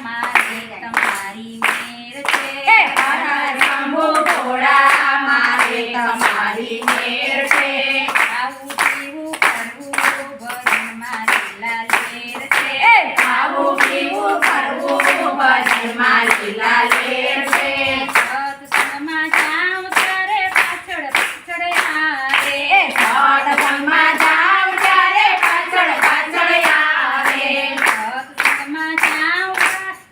મારે તમારી મેર છે હર હર શંભુ ભોળા મારે તમારી મેર છે ખાવું પીવું કરવું ભજનમાં લીલા લેર છે ખાવું પીવું કરવું ભજનમાં લીલા લેર છે સત્સંગમાં જાઉં ત્યારે પાછળ પાછળ આવે સત્સંગમાં જાઉં ત્યારે પાછળ પાછળ આવે સત્સંગમાં જાઉં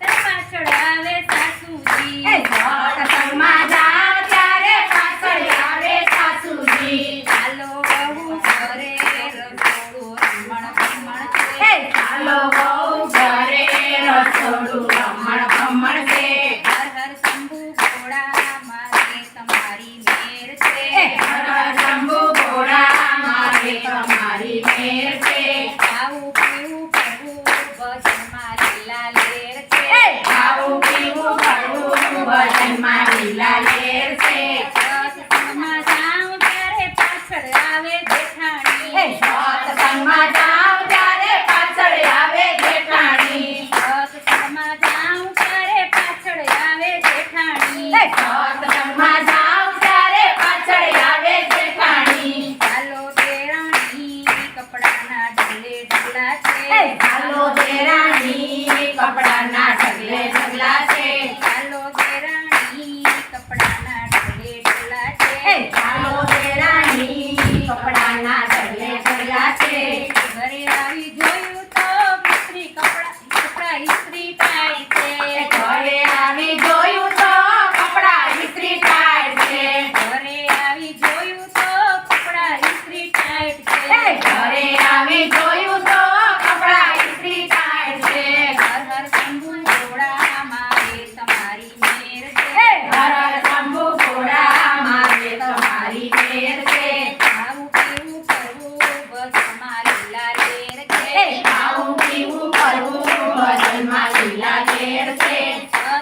ત્યારે પાછળ આવે સાસુજી સત્સંગમાં જાઉં ત્યારે પાછળ આવે સાસુજી ચાલો બહુ ઘરે રસોડું રમણ ભમણ છે ચાલો બહુ ઘરે રસોડું રમણ ભમણ છે હર હર શંભુ ભોળા મારે તમારી મેર છે હર હર શંભુ ભોળા મારે તમારી મેર છે ખાવું પીવું કરવું ભજનમાં લીલા લેર છે ખાવું પીવું કરવું ભજનમાં લીલા લેર છે સત્સંગમાં જાઉં ત્યારે પાછળ આવે જેઠાણી સત્સંગમાં જાઉં ત્યારે પાછળ આવે જેઠાણી સત્સંગમાં જાઉં ત્યારે પાછળ આવે જેઠાણી સત્સંગમાં જાઉં ત્યારે પાછળ આવે જેઠાણી ચાલો દેરાણી કપડાના ઢગલે ઢગલા છે ચાલો દેરાણી કપડાના ઢગલે ઢગલા છે ચાલો દેરાણી કપડાના ઢગલે ઢગલા છે ચાલો દેરાણી કપડાના ઢગલે ઢગલા છે ઘરે આવી જોયું તો મિસ્ત્રી કપડા ઇસ્ત્રી થાય છે ઘરે આવી જોયું તો કપડા ઇસ્ત્રી થાય છે ઘરે આવી જોયું તો કપડા ઇસ્ત્રી ટાઈટ છે ઘરે આવી જોયું તો કપડા ઇસ્ત્રી થાય છે હર હર શંભુ ભોળા મારે તમારી મેર છે હર હર શંભુ ભોળા મારે તમારી મેર છે ખાવું પીવું કરવું ભજનમાં લીલા લેર છે ખાવું પીવું કરવું ભજનમાં લીલા લેર છે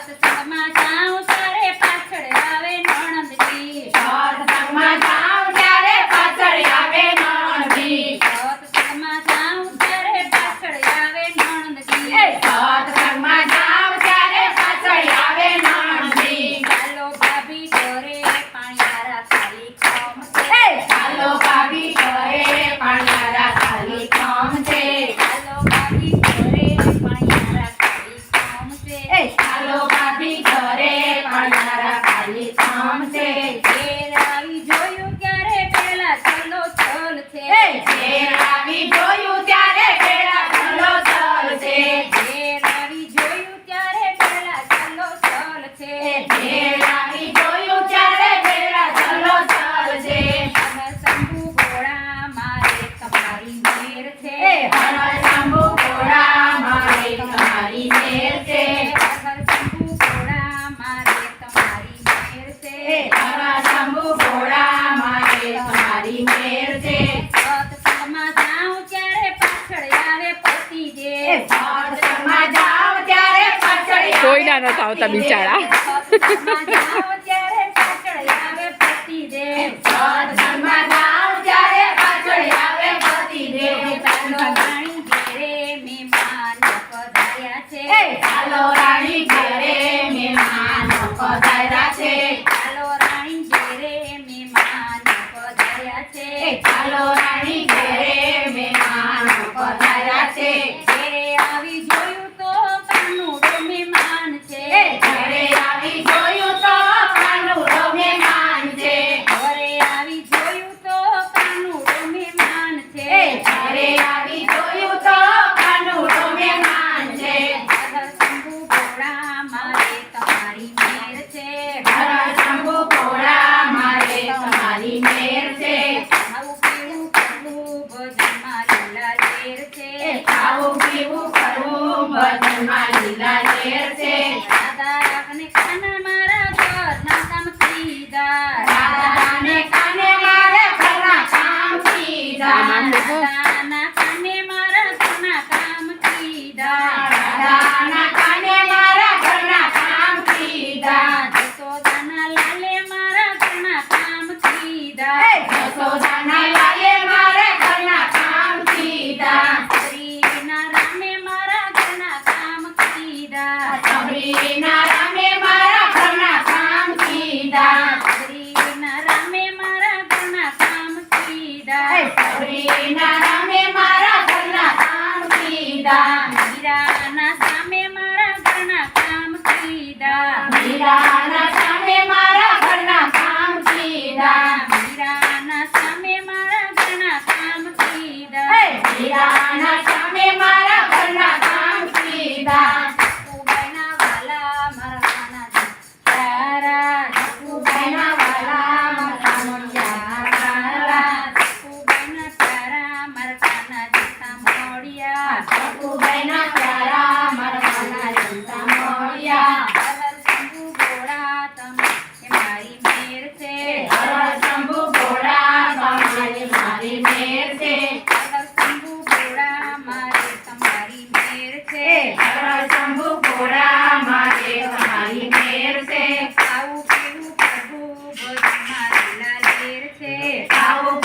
સત્સંગમાં જાઉં ત્યારે પાછળ આવે નણંદજી સત્સંગમાં જાઉં ત્યારે પાછળ આવે નણંદી સત્સંગમાં જાઉં ત્યારે પાછળ આવે નણંદજી સત્સંગમાં જાઉં ત્યારે પાછળ આવે નણંદી ચાલો ભાભી ઘરે પાણીયારા ખાલી ખમ છે ચાલો ભાભી ઘરે પાણીયારા ખાલી ખમ છે ચાલો ભાભી ઘરે પાણીયારા ખાલી ખમ છે ચાલો ભાભી ઘરે પાણીયારા ખાલી ખમ છે ઘેર આવી જોયું ત્યારે પેલા ચલો ચલ છે ઘેર આવી જોયું ત્યારે પેલા ચલો ચલ છે ઘેર આવી જોયું ત્યારે પેલા ચલો ચલ છે ઘેર આવી જોયું ત્યારે પેલા ચલો ચલ છે હર શંભુ ભોળા મારે તમારી મેર છે હર હર શંભુ ભોળા મારે તમારી મેર છે હર શંભુ ભોળા મારે તમારી મેર છે હર હર શંભુ ભોળા મારે તમારી મેર છે સત્સંગમાં જાઉં ત્યારે પાછળ આવે પતિદેવ સત્સંગમાં જાઉં ત્યારે પાછળ કોઈના નતા આવતા બિચારા સત્સંગમાં જાઉં ત્યારે પાછળ આવે પતિદેવ સત્સંગમાં જાઉં ત્યારે પાછળ આવે પતિદેવ ચાલો રાણી ઘેરે મહેમાન પધાર્યા છે ચાલો રાણી ઘરે મહેમાન પધાર્યા છે ચાલો રાણી ઘેરે મહેમાન પધાર્યા છે ચાલો રાણી ઘરે મહેમાન પધાર્યા છે ઘેરે આવી જોયું તો કાનુડો મહેમાન છે ઘરે આવી જોયું તો કાનુડો મહેમાન છે ઘરે આવી જોયું તો કાનુડો મહેમાન છે ઘરે આવી જોયું તો કાનુડો મહેમાન છે હર શંભુ ભોળા મારે તમારી મેર છે હર હર શંભુ ભોળા મારે તમારી મેર છે ખાવું પીવું કરવું ભજનમાં લીલા લેર છે ખાવું પીવું કરવું ભજનમાં લીલા લેર છે રાધા રાખને કાના મારા ઘરના કામ કીધા રાધાને કાને મારે ઘરના કામ કીધા રાધાના કાને મારા ઘરના કામ કીધા રાધાના કાને મારા ઘરના કામ કીધા જશોદાના લાલે મારા ઘરના કામ કીધા જશોદાના લાલે મારે ઘરના કામ કીધા હરિના રામે મારા ઘરના કામ કીધા કીધા સબરીના રામે મારા ઘરના કામ કીધા સબરીના રામે મારા ઘરના કામ કીધા સબરીના રામે મારા ઘરના કામ કીધા મીરાના સામે મારા ઘરના કામ કીધા મીરાના સામે મારા ઘરના કામ કીધા મીરાના સામે મારા ઘરના કામ કીધા મીરાના સામે મારા ઘરના કામ કીધા સખુબાઈના વાલા મારા કાનાજી તારા સખુબાઈના વાલા મારા મોઢિયા સખુબાઈના તારા મારા કાનાજી સાંભળ્યા સખુબાઈના પ્યારા મારા કાનાજી સાંભળ્યા હર શંભુ ભોળા તમે એ મારી મેર છે હર શંભુ ભોળા તમારી મારી મેર છે હર શંભુ ભોળા મારે તમારી મેર છે હર શંભુ ભોળા મારે તમારી મેર છે આવું પીવું પ્રભુ બધું મારી લાલેર છે આવું